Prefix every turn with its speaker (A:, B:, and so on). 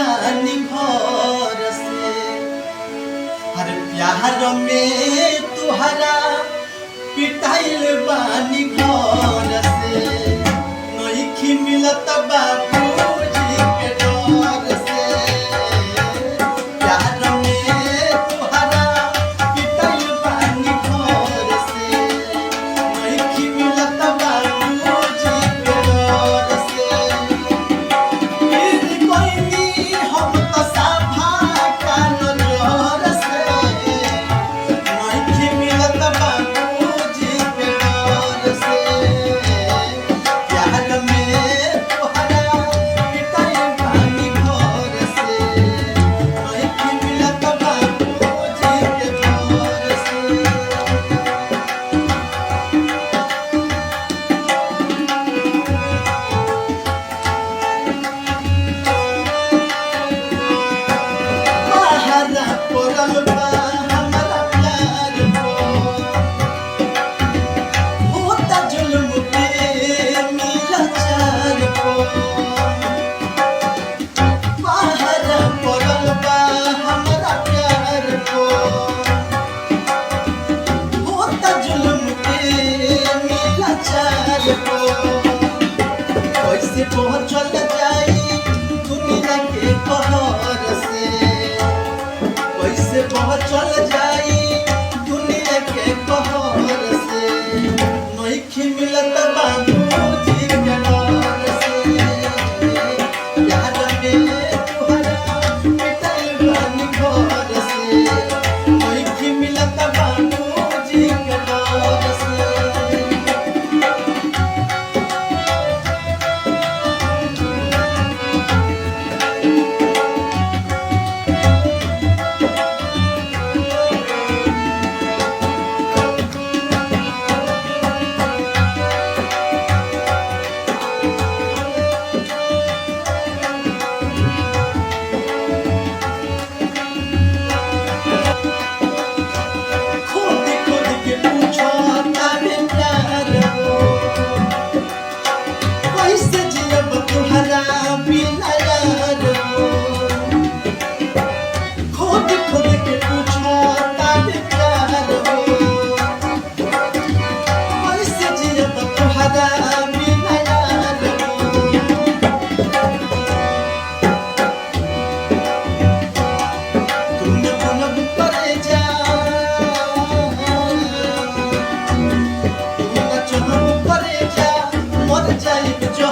A: बानी घर से। हर प्यार में तुहरा पिटाइल बानी घर से। नइखी मिलत बाबूजी के डर से। प्यार में तुहरा पिटाइल बानी घर से। नइखी मिलत बाबूजी के डर से। फिर कोई हम तो साफा का नजर से। नइखी मिलत बाबूजी के डर से। प्यार में तुहरा पिटाइल बानी घर से। नइखी मिलत बाबूजी के डर से। पहरा पड़ल बा हमरा प्यार पर। होता जुल्म पे मिला चार पर। पहरा पड़ल बा हमरा प्यार पर। होता जुल्म पे मिला चार पर। कैसे पहुँचल जाई दुनिया के कहर से। कैसे पहुँचल जाई दुनिया के कहर से। नइखी मिलत बाबूजी के डर से। प्यार में तुहरा पिटाइल बानी घर से। नइखी मिलत बाबूजी के डर से। खुद खुद के पूछो तारे प्यार हो। कैसे जियब तुहरा बिना यार हो। खुद खुद के पूछो तारे प्यार हो। कैसे जियब तुहरा बिना यार हो। तुमने पुनः करे जा। तुमने चुनब करे जा। मर जाइब जो